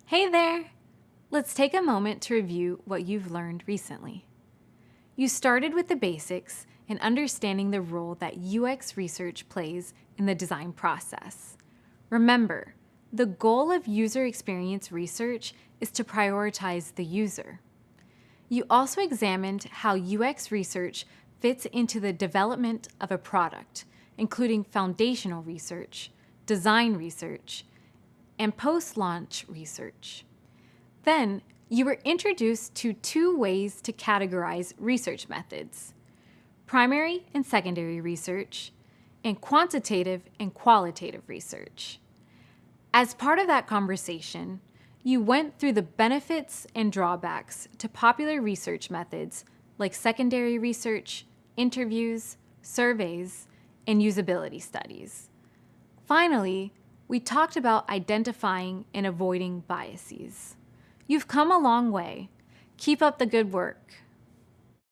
Hey there! Let's take a moment to review what you've learned recently. You started with the basics and understanding the role that UX research plays in the design process. Remember, the goal of user experience research is to prioritize the user. You also examined how UX research fits into the development of a product, including foundational research, design research, and post-launch research. Then, you were introduced to two ways to categorize research methods: primary and secondary research, and quantitative and qualitative research. As part of that conversation, you went through the benefits and drawbacks to popular research methods like secondary research, interviews, surveys, and usability studies. Finally, we talked about identifying and avoiding biases. You've come a long way. Keep up the good work.